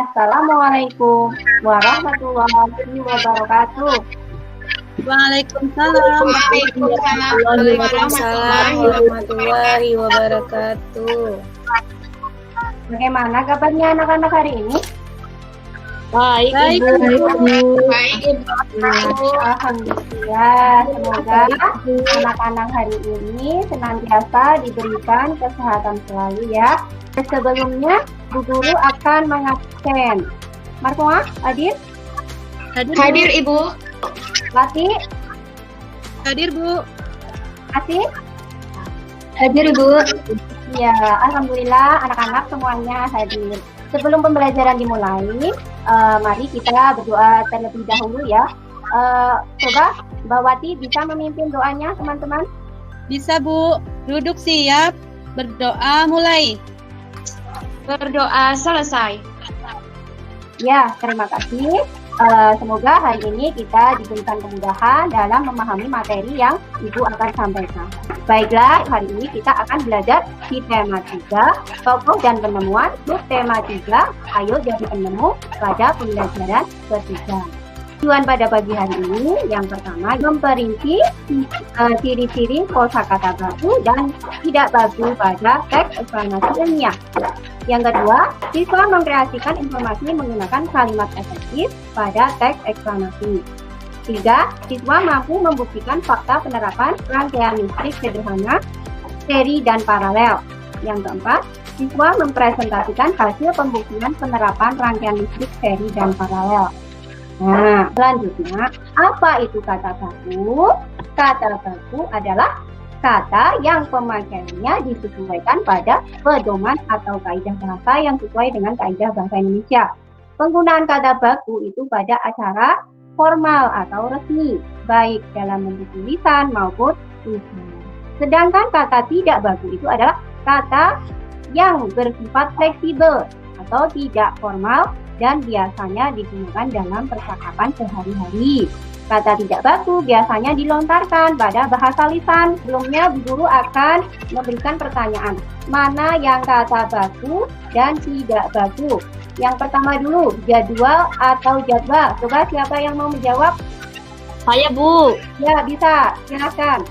Assalamualaikum warahmatullahi wabarakatuh. Waalaikumsalam warahmatullahi wabarakatuh. Bagaimana kabarnya anak-anak hari ini? Baik, Ibu. Alhamdulillah, semoga anak-anak hari ini senantiasa diberikan kesehatan selalu ya. Sebelumnya, Bu Guru akan mengabsen. Marfuah, hadir? Hadir, Ibu. Lati? Hadir, Bu. Asih? Hadir, Ibu. Ya, alhamdulillah anak-anak semuanya hadir. Sebelum pembelajaran dimulai, mari kita berdoa terlebih dahulu ya. Coba Mbak Wati bisa memimpin doanya teman-teman? Bisa, Bu. Duduk siap. Berdoa mulai. Berdoa selesai. Ya, terima kasih. Semoga hari ini kita diberikan kemudahan dalam memahami materi yang Ibu akan sampaikan. Baiklah, hari ini kita akan belajar di tema 3, tokoh dan penemuan, tema 3, ayo jadi penemu pada pembelajaran ketiga. Tujuan pada pagi hari ini, yang pertama, memperinci ciri-ciri kosakata baku dan tidak baku pada teks eksplanasi ilmiah. Yang kedua, siswa mengkreasikan informasi menggunakan kalimat efektif pada teks eksplanasi. 3. Siswa mampu membuktikan fakta penerapan rangkaian listrik sederhana, seri, dan paralel. Yang keempat, siswa mempresentasikan hasil pembuktian penerapan rangkaian listrik seri dan paralel. Nah, selanjutnya, apa itu kata baku? Kata baku adalah kata yang pemakaiannya disesuaikan pada pedoman atau kaidah bahasa yang sesuai dengan kaidah bahasa Indonesia. Penggunaan kata baku itu pada acara formal atau resmi, baik dalam bentuk tulisan maupun tulisan. Sedangkan kata tidak baku itu adalah kata yang bersifat fleksibel atau tidak formal dan biasanya digunakan dalam percakapan sehari-hari. Kata tidak baku biasanya dilontarkan pada bahasa lisan. Sebelumnya, Bu Guru akan memberikan pertanyaan. Mana yang kata baku dan tidak baku? Yang pertama dulu, jadwal atau jadwal. Coba siapa yang mau menjawab? Saya, Bu. Ya, bisa. Silakan.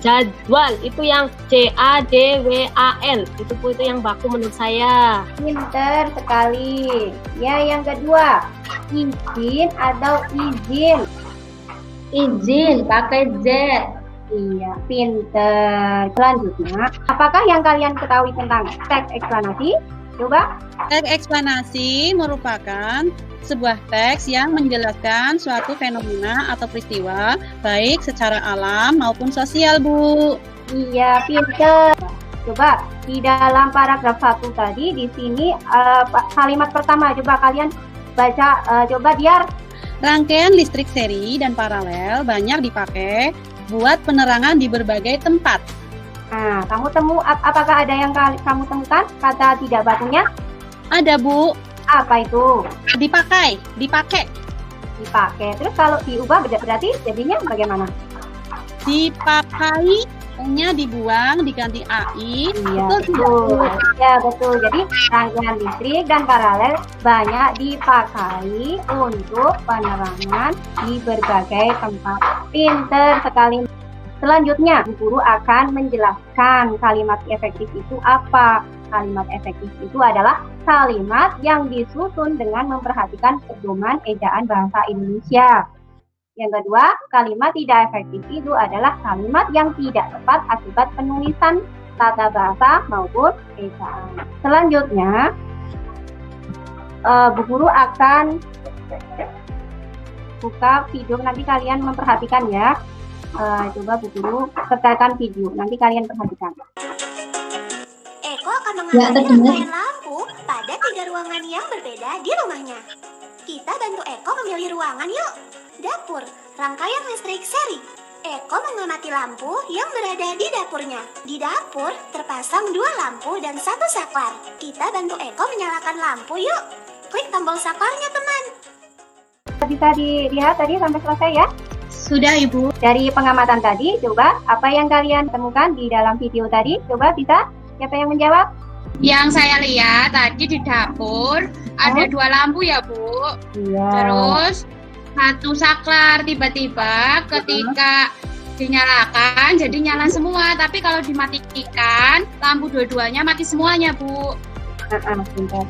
Jadwal itu yang JADWAL. Itu, Bu, itu yang baku menurut saya. Pinter sekali. Ya, yang kedua, izin atau izin? Izin, pakai Z. Iya, pinter. Selanjutnya, apakah yang kalian ketahui tentang teks eksplanasi? Coba. Teks eksplanasi merupakan sebuah teks yang menjelaskan suatu fenomena atau peristiwa, baik secara alam maupun sosial, Bu. Iya, pinter. Coba, di dalam paragraf 1 tadi, di sini kalimat pertama, coba kalian baca, coba Diar. Rangkaian listrik seri dan paralel banyak dipakai buat penerangan di berbagai tempat. Nah, apakah ada yang kamu temukan kata tidak bakunya? Ada, Bu. Apa itu? Dipakai. Terus kalau diubah berarti jadinya bagaimana? Dipakai, nya dibuang, diganti AI. Iya, betul. Ya, betul. Jadi rangkaian listrik dan paralel banyak dipakai untuk penerangan di berbagai tempat. Pinter sekali. Selanjutnya, Bu Guru akan menjelaskan kalimat efektif itu apa. Kalimat efektif itu adalah kalimat yang disusun dengan memperhatikan pedoman ejaan bahasa Indonesia. Yang kedua, kalimat tidak efektif itu adalah kalimat yang tidak tepat akibat penulisan tata bahasa maupun ejaan. Selanjutnya, Bu Guru akan buka video, nanti kalian memperhatikan ya. Coba Bu Guru sertakan video, nanti kalian perhatikan. Eko akan mengambil rangkaian lampu pada 3 ruangan yang berbeda di rumahnya. Kita bantu Eko memilih ruangan yuk. Dapur, rangkaian listrik seri. Eko mengamati lampu yang berada di dapurnya. Di dapur terpasang 2 lampu dan 1 saklar. Kita bantu Eko menyalakan lampu yuk. Klik tombol saklarnya, teman. Bisa dilihat tadi sampai selesai ya? Sudah, Ibu. Dari pengamatan tadi, coba apa yang kalian temukan di dalam video tadi? Coba bisa? Siapa yang menjawab? Yang saya lihat tadi di dapur ada 2 lampu ya, Bu. Iya. Terus satu saklar tiba-tiba ketika dinyalakan jadi nyala semua. Tapi kalau dimatikan lampu dua-duanya mati semuanya, Bu. Pintar.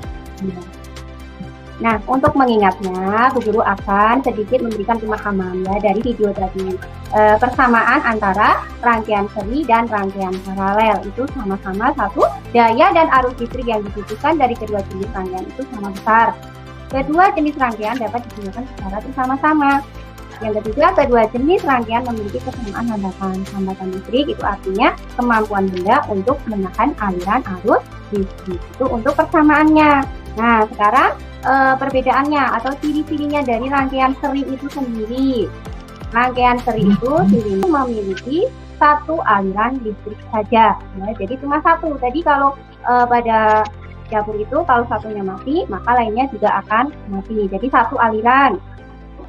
Nah, untuk mengingatnya, Bu Guru akan sedikit memberikan pemahaman ya dari video tadi. Persamaan antara rangkaian seri dan rangkaian paralel itu sama-sama satu, daya dan arus listrik yang dibutuhkan dari kedua jenis rangkaian itu sama besar. Kedua jenis rangkaian dapat digunakan secara bersama-sama. Yang ketiga, kedua jenis rangkaian memiliki kesamaan hambatan. Hambatan listrik itu artinya kemampuan benda untuk menahan aliran arus listrik. Itu untuk persamaannya. Nah, sekarang perbedaannya atau ciri-cirinya dari rangkaian seri itu sendiri. Rangkaian seri itu sendiri memiliki satu aliran listrik saja. Ya, jadi cuma satu. Tadi kalau pada dapur itu kalau satunya mati, maka lainnya juga akan mati. Jadi satu aliran.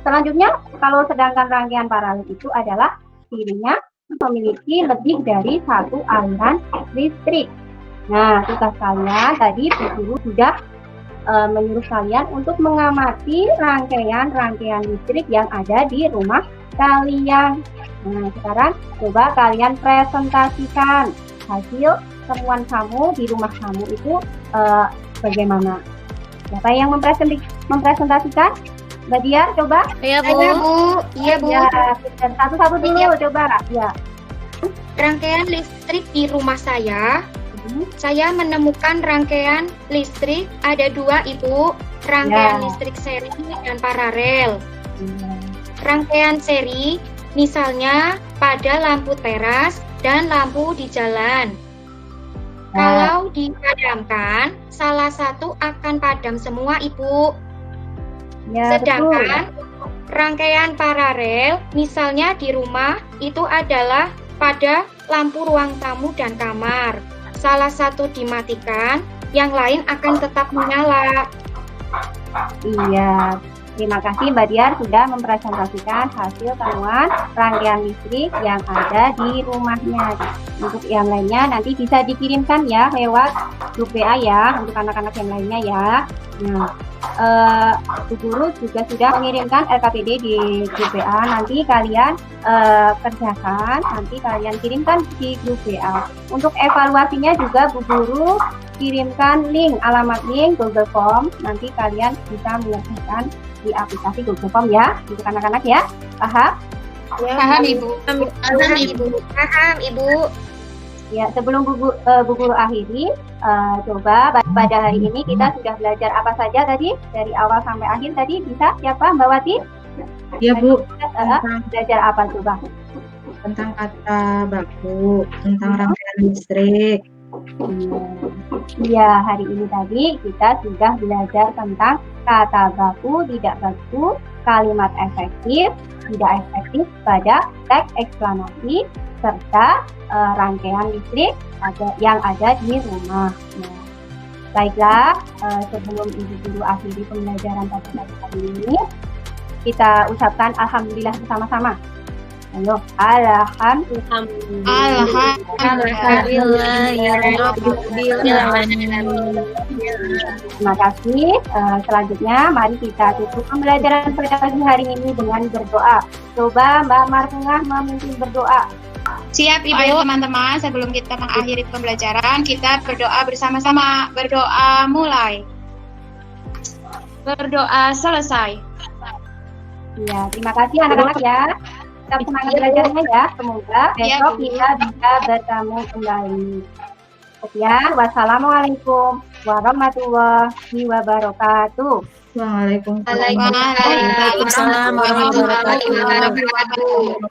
Selanjutnya, kalau sedangkan rangkaian paralel itu adalah cirinya memiliki lebih dari satu aliran listrik. Nah, tugas kalian tadi Bu Guru sudah menyuruh kalian untuk mengamati rangkaian-rangkaian listrik yang ada di rumah kalian. Nah, sekarang coba kalian presentasikan hasil temuan kamu di rumah kamu itu bagaimana? Siapa yang mempresentasikan? Mbak Diar, coba. Iya, Bu. Iya, Bu. Ya, satu-satu dulu, coba. Ya. Rangkaian listrik di rumah saya menemukan rangkaian listrik ada 2, Ibu. Rangkaian listrik seri dan paralel. Rangkaian seri misalnya pada lampu teras dan lampu di jalan. Kalau dipadamkan, salah satu akan padam semua, Ibu. Ya, sedangkan rangkaian paralel misalnya di rumah itu adalah pada lampu ruang tamu dan kamar. Salah satu dimatikan, yang lain akan tetap menyala. Iya, terima kasih Mbak Diar sudah mempresentasikan hasil temuan rangkaian listrik yang ada di rumahnya. Untuk yang lainnya nanti bisa dikirimkan ya lewat grup WA ya untuk anak-anak yang lainnya ya. Nah, Bu Guru juga sudah mengirimkan LKPD di grup WA. Nanti kalian kerjakan, nanti kalian kirimkan di grup WA. Untuk evaluasinya juga Bu Guru kirimkan alamat link Google Form. Nanti kalian bisa mengerjakan di aplikasi Google Form ya untuk anak-anak ya. Paham? Ya, paham, Ibu. Paham, Ibu. Paham, Ibu. Ya, sebelum Bu Guru akhiri, coba pada hari ini kita sudah belajar apa saja tadi dari awal sampai akhir tadi, bisa siapa Mbak Wati? Iya, Bu. Belajar apa coba? Tentang kata baku, tentang rangkaian listrik. Iya, hari ini tadi kita sudah belajar tentang kata baku, tidak baku, kalimat efektif, tidak efektif pada teks eksplanasi, serta rangkaian listrik yang ada di rumah. Nah, baiklah, sebelum Ibu Guru akhiri pembelajaran pada hari ini, kita ucapkan alhamdulillah bersama-sama. Ayo, Terima kasih. Selanjutnya, mari kita tutup pembelajaran pada pagi hari ini dengan berdoa. Coba Mbak Marfungah memimpin berdoa. Siap, Ibu. Ayo teman-teman, sebelum kita mengakhiri pembelajaran, kita berdoa bersama-sama. Berdoa mulai. Berdoa selesai. Ya, terima kasih anak-anak ya. Tetap semangat belajarnya ya. Semoga besok kita bisa bertemu kembali. Sekian, wassalamualaikum warahmatullahi wabarakatuh. Waalaikumsalam. Waalaikumsalam warahmatullahi wabarakatuh.